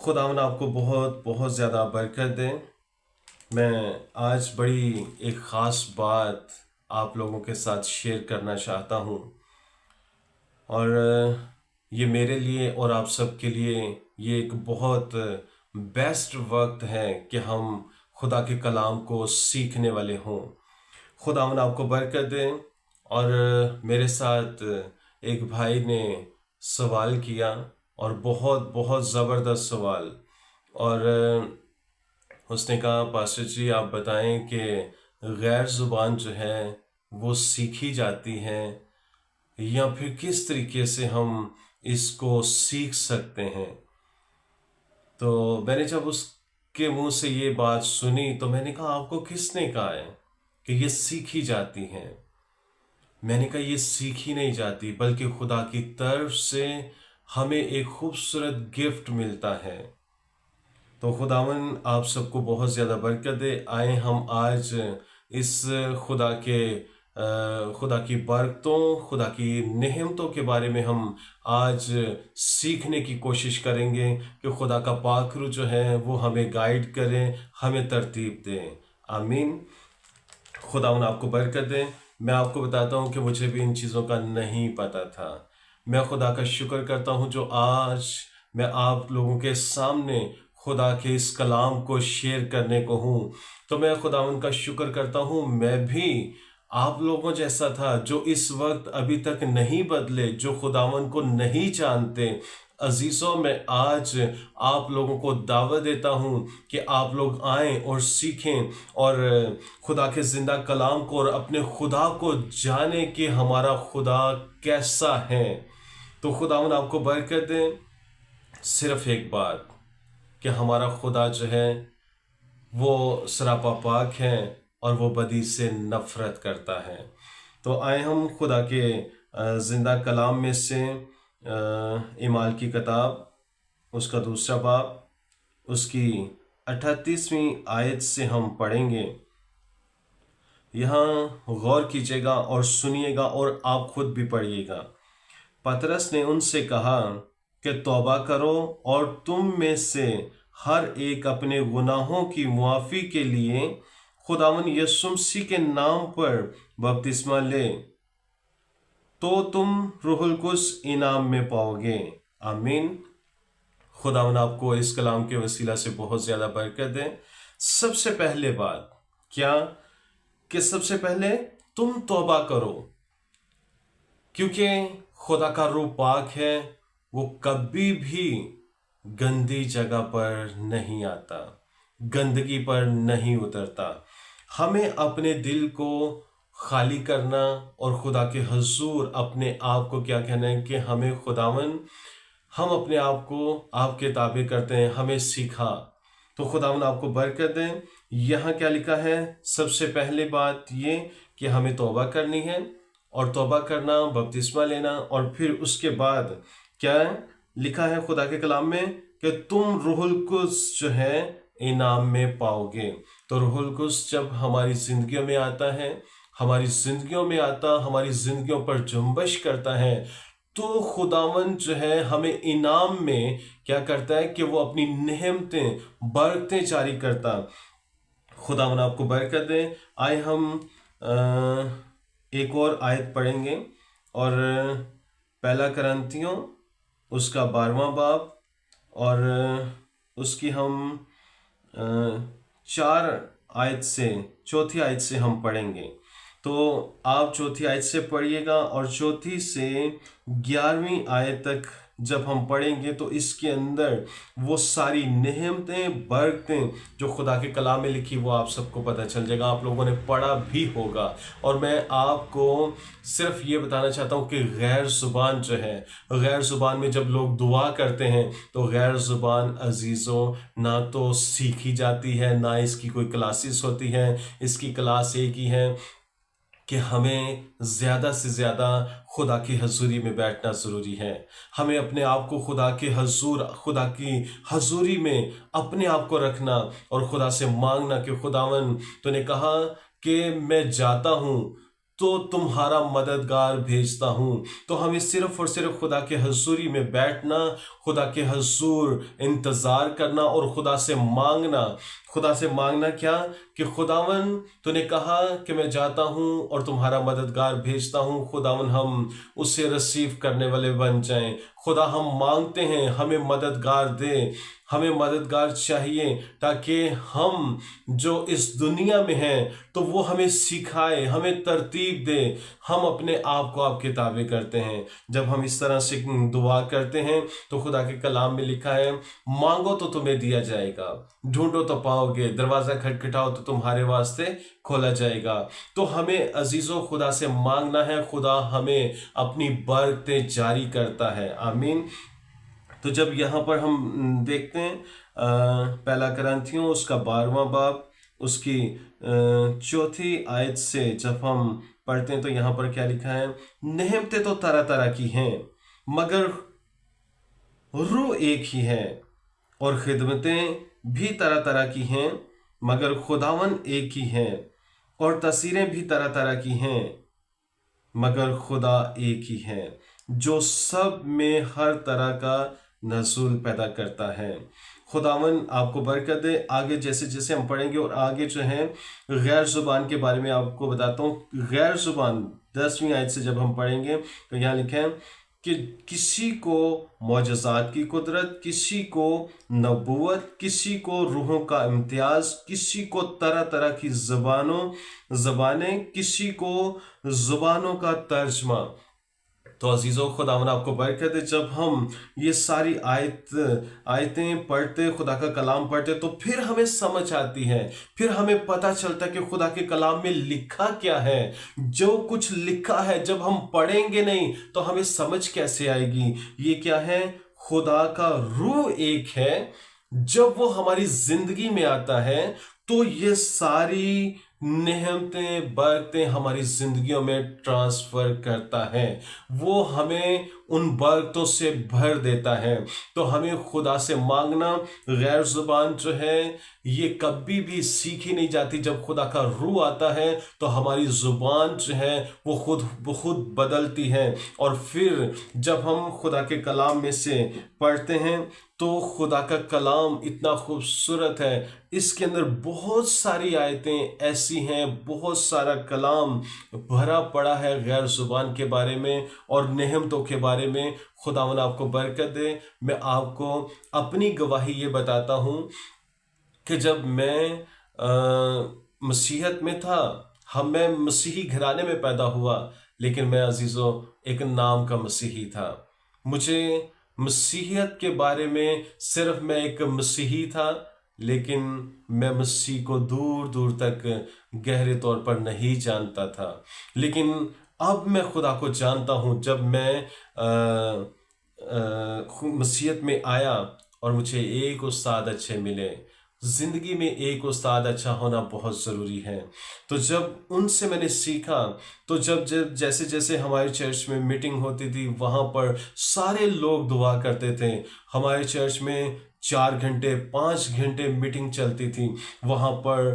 खुदावन आपको बहुत बहुत ज़्यादा बरकत दे। मैं आज बड़ी एक ख़ास बात आप लोगों के साथ शेयर करना चाहता हूँ और ये मेरे लिए और आप सबके लिए ये एक बहुत बेस्ट वक्त है कि हम खुदा के कलाम को सीखने वाले हों। खुदावन आपको बरकत दे। और मेरे साथ एक भाई ने सवाल किया और बहुत बहुत ज़बरदस्त सवाल। और उसने कहा, पास्टर जी आप बताएं कि गैर ज़ुबान जो है वो सीखी जाती है या फिर किस तरीके से हम इसको सीख सकते हैं। तो मैंने जब उसके मुंह से ये बात सुनी तो मैंने कहा, आपको किसने कहा है कि ये सीखी जाती हैं? मैंने कहा, ये सीखी नहीं जाती बल्कि खुदा की तरफ से हमें एक खूबसूरत गिफ्ट मिलता है। तो खुदावन आप सबको बहुत ज़्यादा बरकत दे। आए हम आज इस खुदा के खुदा की बरकतों, खुदा की नेमतों के बारे में हम आज सीखने की कोशिश करेंगे कि खुदा का पाखरू जो है वो हमें गाइड करे, हमें तरतीब दे। आमीन। खुदावन आपको बरकत दे। मैं आपको बताता हूँ कि मुझे भी इन चीज़ों का नहीं पता था। मैं खुदा का शुक्र करता हूँ जो आज मैं आप लोगों के सामने खुदा के इस कलाम को शेयर करने को हूँ। तो मैं खुदावन का शुक्र करता हूँ, मैं भी आप लोगों जैसा था जो इस वक्त अभी तक नहीं बदले, जो खुदावन को नहीं जानते। अजीज़ों, मैं आज आप लोगों को दावत देता हूँ कि आप लोग आएं और सीखें और खुदा के ज़िंदा कलाम को और अपने खुदा को जाने कि हमारा खुदा कैसा है। तो खुदावन आपको बरकत दे। सिर्फ एक बात कि हमारा खुदा जो है वो सरापा पाक है और वो बदी से नफ़रत करता है। तो आए हम खुदा के ज़िंदा कलाम में से ईमाल की किताब, उसका दूसरा बाब, उसकी 38वीं आयत से हम पढ़ेंगे। यहाँ गौर कीजिएगा और सुनिएगा और आप खुद भी पढ़िएगा। पतरस ने उनसे कहा कि तौबा करो और तुम में से हर एक अपने गुनाहों की मुआफ़ी के लिए खुदावन यीशु मसीह के नाम पर बपतिस्मा ले, तो तुम रूहुल कुद्स इनाम में पाओगे। आमीन। खुदावन आपको इस कलाम के वसीला से बहुत ज़्यादा बरकत दे। सबसे पहले बात क्या कि सबसे पहले तुम तौबा करो, क्योंकि खुदा का रूह पाक है, वो कभी भी गंदी जगह पर नहीं आता, गंदगी पर नहीं उतरता। हमें अपने दिल को खाली करना और खुदा के हजूर अपने आप को क्या कहना है कि हमें खुदावन, हम अपने आप को आपके ताबे करते हैं, हमें सीखा। तो खुदावन आपको बरकत दें। यहाँ क्या लिखा है? सबसे पहले बात ये कि हमें तौबा करनी है और तौबा करना, बपतिस्मा लेना, और फिर उसके बाद क्या लिखा है खुदा के कलाम में कि तुम रूहुल कुद्स जो है इनाम में पाओगे। तो रूहुल कुद्स जब हमारी जिंदगियों में आता है, हमारी जिंदगियों पर जुम्बश करता है, तो खुदावन जो है हमें इनाम में क्या करता है कि वो अपनी नेमतें, बरकतें जारी करता। खुदावन आपको बरकत दे। आए हम एक और आयत पढ़ेंगे और पहला करंथियों उसका 12वां बाब और उसकी हम 4 आयत से हम पढ़ेंगे। तो आप चौथी आयत से पढ़िएगा और चौथी से 11वीं आयत तक जब हम पढ़ेंगे तो इसके अंदर वो सारी नेमतें, बरकतें जो खुदा के कलाम में लिखी वो आप सबको पता चल जाएगा। आप लोगों ने पढ़ा भी होगा। और मैं आपको सिर्फ ये बताना चाहता हूँ कि गैर ज़ुबान जो है, गैर ज़ुबान में जब लोग दुआ करते हैं तो गैर ज़ुबान अजीज़ों ना तो सीखी जाती है, ना इसकी कोई क्लासेस होती हैं। इसकी क्लास एक ही है कि हमें ज़्यादा से ज़्यादा खुदा की हजूरी में बैठना ज़रूरी है। हमें अपने आप को खुदा की हजूरी में अपने आप को रखना और खुदा से मांगना कि खुदावन तूने कहा कि मैं जाता हूँ, तो तुम्हारा मददगार भेजता हूँ। तो हमें सिर्फ और सिर्फ खुदा के हजूरी में बैठना, खुदा के हजूर इंतज़ार करना और खुदा से मांगना क्या कि खुदावन तूने कहा कि मैं जाता हूँ और तुम्हारा मददगार भेजता हूँ। खुदावन हम उसे रिसीव करने वाले बन जाएं। खुदा हम मांगते हैं हमें मददगार दे, हमें मददगार चाहिए ताकि हम जो इस दुनिया में हैं तो वो हमें सिखाए, हमें तरतीब दे। हम अपने आप को आपके ताबे करते हैं। जब हम इस तरह से दुआ करते हैं तो खुदा के कलाम में लिखा है, मांगो तो तुम्हें दिया जाएगा, ढूंढो तो पाओगे, दरवाजा खटखटाओ तो तुम्हारे वास्ते खोला जाएगा। तो हमें अजीजों खुदा से मांगना है, खुदा हमें अपनी बरकतें जारी करता है। आमीन। तो जब यहाँ पर हम देखते हैं पहला कुरिन्थियों उसका 12वां बाब उसकी 4थी आयत से जब हम पढ़ते हैं तो यहाँ पर क्या लिखा है, नेमतें तो तरह तरह की हैं मगर रूह एक ही है, और खिदमतें भी तरह तरह की हैं मगर खुदावन एक ही है, और तसीरें भी तरह तरह की हैं मगर खुदा एक ही है, जो सब में हर तरह का नसूल पैदा करता है। खुदावन आपको बरकत दे। आगे जैसे जैसे हम पढ़ेंगे और आगे जो है गैर जुबान के बारे में आपको बताता हूँ। गैर जुबान 10वीं आयत से जब हम पढ़ेंगे तो यहाँ लिखे हैं कि किसी को मौजज़ात की कुदरत, किसी को नबूवत, किसी को रूहों का इम्तियाज, किसी को तरह तरह की ज़बानें, किसी को ज़ुबानों का तर्जमा। तो अजीज़ों खुदावन आपको बरकत है। जब हम ये सारी आयतें पढ़ते, खुदा का कलाम पढ़ते तो फिर हमें समझ आती है, फिर हमें पता चलता है कि खुदा के कलाम में लिखा क्या है। जो कुछ लिखा है जब हम पढ़ेंगे नहीं तो हमें समझ कैसे आएगी। ये क्या है, खुदा का रूह एक है। जब वो हमारी जिंदगी में आता है तो ये सारी नेमतें बरकतें हमारी जिंदगियों में ट्रांसफर करता है। वो हमें उन बरकतों से भर देता है। तो हमें खुदा से मांगना, गैर जुबान जो है ये कभी भी सीखी नहीं जाती। जब खुदा का रूह आता है तो हमारी जुबान जो है वो खुद बदलती है। और फिर जब हम खुदा के कलाम में से पढ़ते हैं तो खुदा का कलाम इतना खूबसूरत है। इसके अंदर बहुत सारी आयतें ऐसी हैं, बहुत सारा कलाम भरा पड़ा है गैर जुबान के बारे में और नेमतों के बारे में। खुदावन आपको बरकत दे। मैं आपको अपनी गवाही ये बताता हूँ कि जब मैं मसीहत में था, मैं मसीही घराने में पैदा हुआ, लेकिन मैं अजीज़ों एक नाम का मसीही था। मुझे मसीहियत के बारे में सिर्फ मैं एक मसीही था, लेकिन मैं मसीह को दूर दूर तक गहरे तौर पर नहीं जानता था। लेकिन अब मैं खुदा को जानता हूँ। जब मैं मसीहत में आया और मुझे एक उस्ताद अच्छे मिले। जिंदगी में एक उस्ताद अच्छा होना बहुत ज़रूरी है। तो जब उनसे मैंने सीखा तो जब जैसे जैसे हमारे चर्च में मीटिंग होती थी वहाँ पर सारे लोग दुआ करते थे। हमारे चर्च में 4 घंटे 5 घंटे मीटिंग चलती थी। वहाँ पर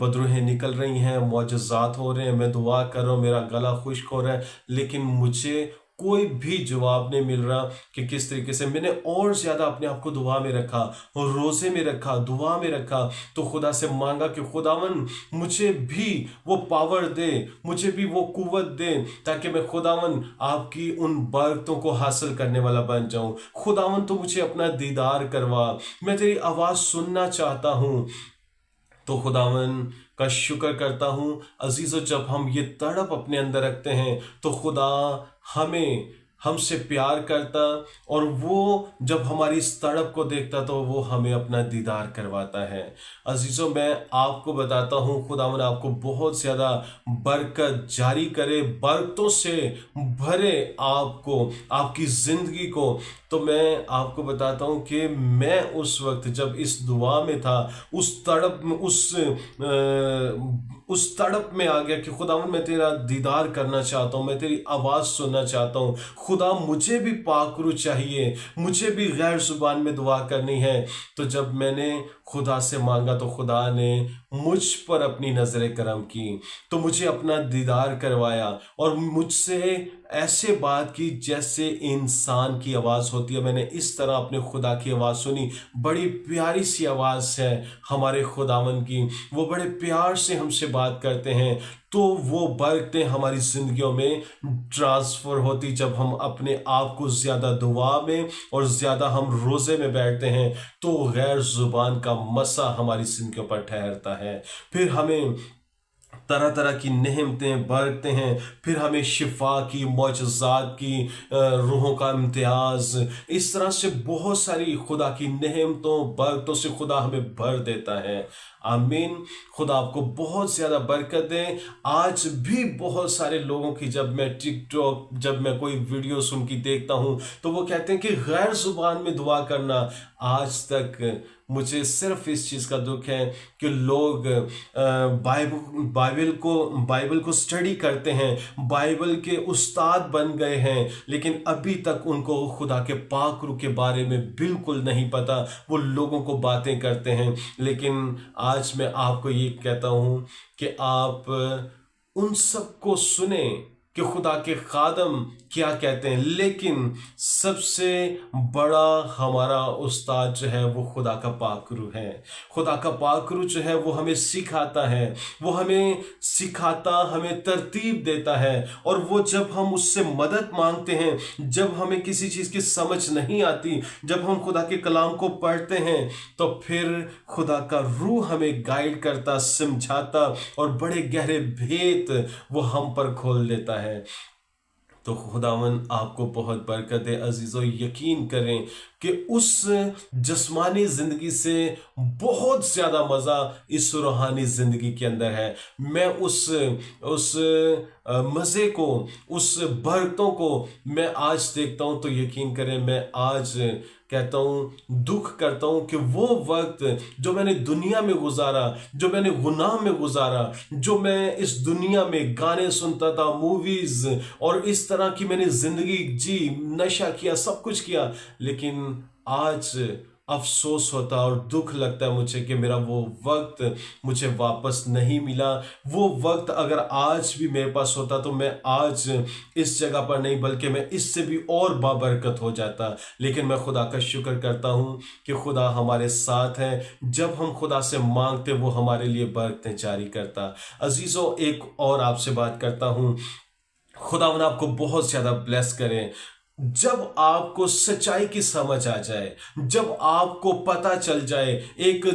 बदरूहें निकल रही हैं, मौजज़ात हो रहे हैं, मैं दुआ कर रहा हूँ, मेरा गला खुश्क हो रहा है, लेकिन मुझे कोई भी जवाब नहीं मिल रहा कि किस तरीके से। मैंने और ज़्यादा अपने आप को दुआ में रखा और रोज़े में रखा, दुआ में रखा। तो खुदा से मांगा कि खुदावन मुझे भी वो पावर दे, मुझे भी वो कुव्वत दे, ताकि मैं खुदावन आपकी उन बरकतों को हासिल करने वाला बन जाऊं। खुदावन तो मुझे अपना दीदार करवा, मैं तेरी आवाज़ सुनना चाहता हूँ। तो खुदावन का शुक्र करता हूँ अजीज़ों, जब हम ये तड़प अपने अंदर रखते हैं तो खुदा हमसे प्यार करता, और वो जब हमारी इस तड़प को देखता तो वो हमें अपना दीदार करवाता है। अजीज़ों, मैं आपको बताता हूँ खुदावन आपको बहुत ज़्यादा बरकत जारी करे, बरकतों से भरे आपको, आपकी ज़िंदगी को, तो मैं आपको बताता हूँ कि मैं उस वक्त जब इस दुआ में था, उस तड़प में आ गया कि खुदावन मैं तेरा दीदार करना चाहता हूँ, मैं तेरी आवाज़ सुनना चाहता हूँ। खुदा मुझे भी पाकरू चाहिए, मुझे भी गैर जुबान में दुआ करनी है। तो जब मैंने खुदा से मांगा तो खुदा ने मुझ पर अपनी नज़र करम की, तो मुझे अपना दीदार करवाया और मुझसे ऐसे बात की जैसे इंसान की आवाज़ होती है। मैंने इस तरह अपने खुदा की आवाज़ सुनी। बड़ी प्यारी सी आवाज़ है हमारे खुदावन की, वो बड़े प्यार से हमसे बात करते हैं। तो वो बरकतें हमारी ज़िंदगियों में ट्रांसफ़र होती जब हम अपने आप को ज़्यादा दुआ में और ज़्यादा हम रोज़े में बैठते हैं, तो गैर ज़ुबान का मसा हमारी ज़िंदगियों पर ठहरता है। फिर हमें तरह तरह की नेमतें बरकते हैं, फिर हमें शिफा की, मौजज़ात की, रूहों का इम्तियाज़, इस तरह से बहुत सारी खुदा की नेमतों बरकतों से खुदा हमें भर देता है। आमीन। खुदा आपको बहुत ज़्यादा बरकत दे। आज भी बहुत सारे लोगों की जब मैं टिकटॉक, जब मैं कोई वीडियो सुन की देखता हूँ, तो वो कहते हैं कि गैर ज़ुबान में दुआ करना। आज तक मुझे सिर्फ इस चीज़ का दुख है कि लोग बाइबल को स्टडी करते हैं, बाइबल के उस्ताद बन गए हैं, लेकिन अभी तक उनको खुदा के पाक रूह के बारे में बिल्कुल नहीं पता। वो लोगों को बातें करते हैं। लेकिन आज मैं आपको ये कहता हूँ कि आप उन सबको सुने कि खुदा के खादम क्या कहते हैं, लेकिन सबसे बड़ा हमारा उस्ताद जो है वो खुदा का पाकरू है। खुदा का पाकरू जो है वो हमें सिखाता है, वो हमें सिखाता, हमें तरतीब देता है। और वो जब हम उससे मदद मांगते हैं, जब हमें किसी चीज़ की समझ नहीं आती, जब हम खुदा के कलाम को पढ़ते हैं, तो फिर खुदा का रूह हमें गाइड करता, समझाता और बड़े गहरे भेद वो हम पर खोल देता है। तो खुदावन आपको बहुत बरकत दे अजीज़ों। यकीन करें कि उस जिस्मानी ज़िंदगी से बहुत ज़्यादा मज़ा इस रूहानी ज़िंदगी के अंदर है। मैं उस मज़े को, उस बरकतों को मैं आज देखता हूँ, तो यकीन करें मैं आज कहता हूँ, दुख करता हूँ कि वो वक्त जो मैंने दुनिया में गुजारा, जो मैंने गुनाह में गुजारा, जो मैं इस दुनिया में गाने सुनता था, मूवीज़ और इस तरह की मैंने ज़िंदगी जी, नशा किया, सब कुछ किया, लेकिन आज अफसोस होता और दुख लगता है मुझे कि मेरा वो वक्त मुझे वापस नहीं मिला। वो वक्त अगर आज भी मेरे पास होता तो मैं आज इस जगह पर नहीं, बल्कि मैं इससे भी और बाबरकत हो जाता। लेकिन मैं खुदा का शुक्र करता हूँ कि खुदा हमारे साथ है। जब हम खुदा से मांगते वो हमारे लिए बरकतें जारी करता। अजीज़ों, एक और आपसे बात करता हूँ। खुदावन आपको बहुत ज़्यादा ब्लेस करें। जब आपको सच्चाई की समझ आ जाए, जब आपको पता चल जाए एक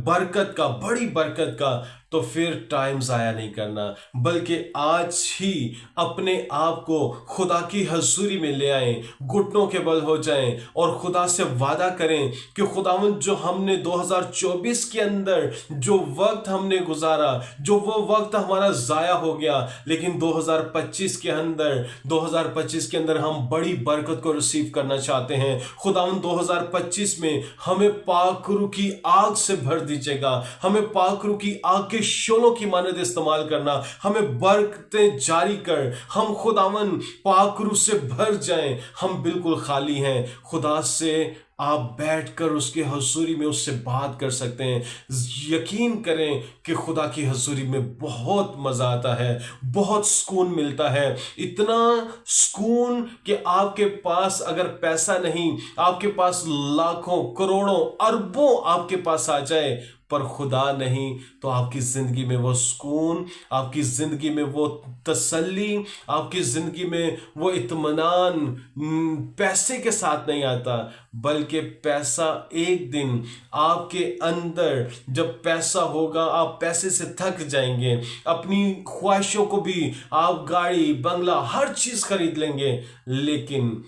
बरकत का, बड़ी बरकत का, तो फिर टाइम ज़ाया नहीं करना, बल्कि आज ही अपने आप को खुदा की हजूरी में ले आएं, घुटनों के बल हो जाएं और खुदा से वादा करें कि खुदावंद जो हमने 2024 के अंदर जो वक्त हमने गुजारा, जो वो वक्त हमारा ज़ाया हो गया, लेकिन 2025 के अंदर हम बड़ी बरकत को रिसीव करना चाहते हैं। खुदावंद 2025 में हमें पाकरू की आग से भर दीजिएगा, हमें पाकरू की आग के शोलों की मानद इस्तेमाल करना, हमें बरकतें जारी कर हम खुदावन पाकरू से भर जाएं। हम बिल्कुल खाली हैं। खुदा से आप बैठकर उसके हजूरी में उससे बात कर सकते हैं। यकीन करें कि खुदा की हजूरी में बहुत मज़ा आता है, बहुत सुकून मिलता है। इतना सुकून कि आपके पास अगर पैसा नहीं, आपके पास लाखों, करोड़ों, अरबों आपके पास आ जाए, पर खुदा नहीं, तो आपकी ज़िंदगी में वो सुकून, आपकी ज़िंदगी में वो तसल्ली, आपकी ज़िंदगी में वो इत्मीनान पैसे के साथ नहीं आता, बल्कि पैसा एक दिन आपके अंदर, जब पैसा होगा आप पैसे से थक जाएंगे, अपनी ख्वाहिशों को भी आप गाड़ी, बंगला, हर चीज़ खरीद लेंगे, लेकिन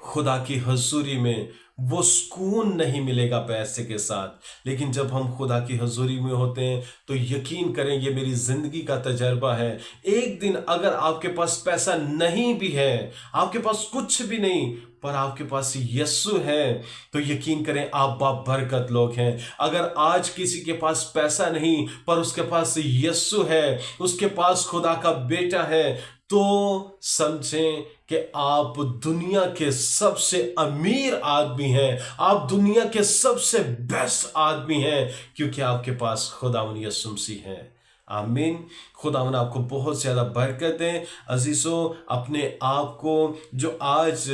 खुदा की हजूरी में वो सुकून नहीं मिलेगा पैसे के साथ। लेकिन जब हम खुदा की हजूरी में होते हैं तो यकीन करें, ये मेरी जिंदगी का तजर्बा है, एक दिन अगर आपके पास पैसा नहीं भी है, आपके पास कुछ भी नहीं, पर आपके पास यस्सु है, तो यकीन करें आप बाबरकत लोग हैं। अगर आज किसी के पास पैसा नहीं पर उसके पास यस्सु है, उसके पास खुदा का बेटा है, तो समझें कि आप दुनिया के सबसे अमीर आदमी हैं, आप दुनिया के सबसे बेस्ट आदमी हैं, क्योंकि आपके पास खुदावंद यीशु मसीह है। आमीन। खुदावंद आपको बहुत ज़्यादा बरकत दें। अजीज़ों, अपने आप को, जो आज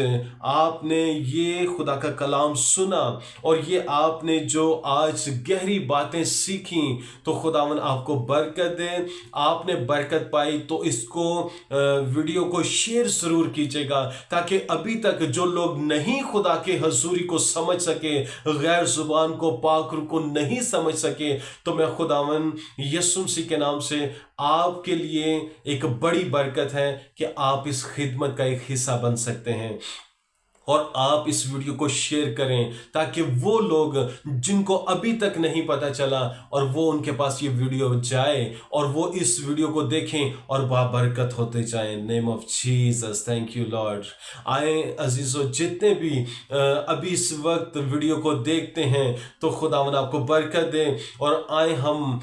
आपने ये खुदा का कलाम सुना और ये आपने जो आज गहरी बातें सीखी, तो खुदावंद आपको बरकत दें। आपने बरकत पाई तो इसको वीडियो को शेयर ज़रूर कीजिएगा, ताकि अभी तक जो लोग नहीं खुदा के हजूरी को समझ सके, गैर जुबान को, पाक रूह को नहीं समझ सके, तो मैं खुदावंद यीशु मसीह के नाम से आपके लिए एक बड़ी बरकत है कि आप इस खिदमत का एक हिस्सा बन सकते हैं। और आप इस वीडियो को शेयर करें, ताकि वो लोग जिनको अभी तक नहीं पता चला, और वो उनके पास ये वीडियो जाए और वो इस वीडियो को देखें और बाबरकत होते जाएं। Name of Jesus, thank you Lord. आए अजीजों, जितने भी अभी इस वक्त वीडियो को देखते हैं, तो खुदावंद आपको बरकत दे। और आए हम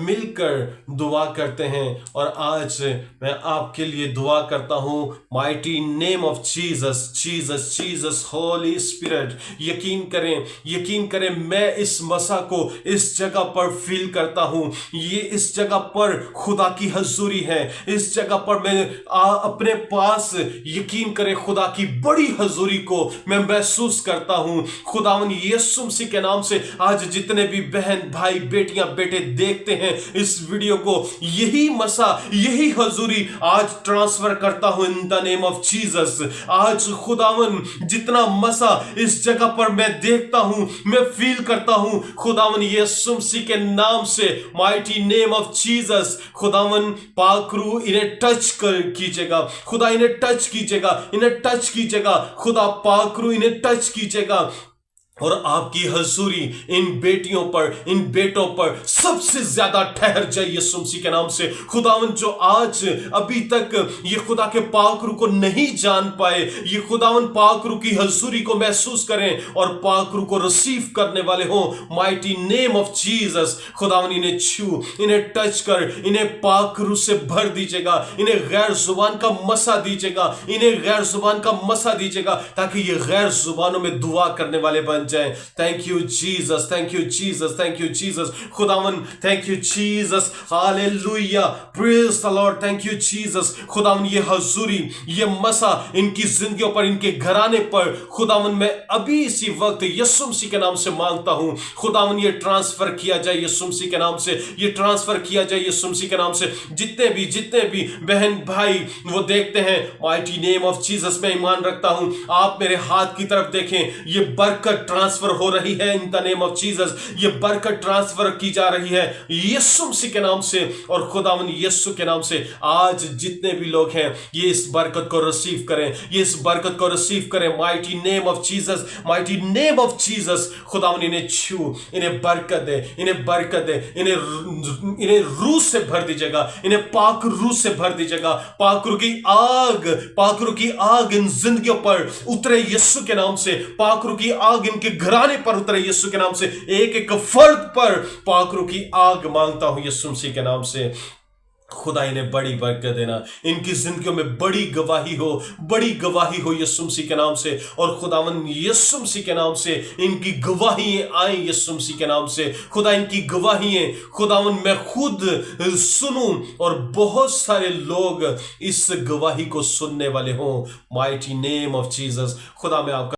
मिलकर दुआ करते हैं। और आज मैं आपके लिए दुआ करता हूँ, mighty name of Jesus, Jesus Jesus, Holi spirit. यकीन करें मैं इस मसा को इस जगह पर फील करता हूं। ये इस जगह पर खुदा की हजूरी है। इस जगह पर मैं अपने पास, यकीन करें, खुदा की बड़ी हजूरी को मैं महसूस करता हूं। खुदावन यीशु मसीह के नाम से आज जितने भी बहन भाई बेटियां बेटे देखते हैं इस वीडियो को, यही मसा, यही हजूरी आज ट्रांसफर करता हूं in the name of Jesus. आज खुदावन जितना मसा इस जगह पर मैं देखता हूं, मैं फील करता हूं, खुदावन यीशु मसीह के नाम से, माइटी नेम ऑफ जीसस, खुदावन पाक रूह इन्हें टच कीजिएगा। खुदा इन्हें टच कीजिएगा, इन्हें टच कीजिएगा। खुदा पाक रूह इन्हें टच कीजिएगा। और आपकी हजूरी इन बेटियों पर, इन बेटों पर सबसे ज्यादा ठहर जाए यीशु मसीह के नाम से। खुदावन जो आज अभी तक ये खुदा के पाक रूह को नहीं जान पाए, ये खुदावन पाक रूह की हजूरी को महसूस करें और पाक रूह को रिसीव करने वाले हों। माइटी नेम ऑफ जीसस, खुदावन इन्हें छू, इन्हें टच कर, इन्हें पाक रूह से भर दीजिएगा। इन्हें गैर जुबान का मसा दीजिएगा, इन्हें गैर जुबान का मसा दीजिएगा, ताकि ये गैर जुबानों में दुआ करने वाले बन जाए। Thank you Jesus, thank you Jesus, thank you Jesus. खुदावन thank you Jesus, hallelujah, praise the Lord, thank you Jesus. खुदावन ये हजूरी, ये मसा इनकी जिंदगियों पर, इनके घराने पर, खुदावन मैं अभी इसी वक्त यीशु मसीह के नाम से मांगता हूं, खुदावन ये ट्रांसफर किया जाए यीशु मसीह के नाम से, ये ट्रांसफर किया जाए यीशु मसीह के नाम से। जितने भी बहन भाई वो देखते हैं, माइटी नेम ऑफ जीसस, मैं ईमान रखता हूं, आप मेरे हाथ की तरफ देखें, ये बरकत ट्रांसफर हो रही है in the name of Jesus. ये बरकत ट्रांसफर की जा रही है यीशु मसीह के नाम से और खुदावन यीशु के नाम से। आज जितने भी लोग हैं ये इस बरकत को रिसीव करें, ये इस बरकत को रिसीव करें। Mighty name of Jesus, mighty name of Jesus. खुदावन इन्हें छू, इन्हें बरकत दे, इन्हें बरकत दे, इन्हें रूह से भर दीजिएगा, इन्हें पाक रूह से भर दीजिएगा। पाक रूह की आग, पाक रूह की आग इन जिंदगियों पर उतरे यीशु के नाम से। पाक रूह की आग इनके घराने पर उतरे यीशु के नाम से। एक एक फर्द पर पाक रूह की आग मांगता हूं यीशु मसीह के नाम से। खुदा इन्हें बड़ी बरकत देना, इनकी जिंदगियों में बड़ी गवाही हो, बड़ी गवाही हो यीशु मसीह के नाम से। और खुदावन यीशु मसीह के नाम से इनकी गवाहियां आए यीशु मसीह के नाम से। खुदा इनकी गवाहियां, खुदावन मैं खुद सुनूं और बहुत सारे लोग इस गवाही को सुनने वाले हों। Mighty name of Jesus. खुदा मैं आपका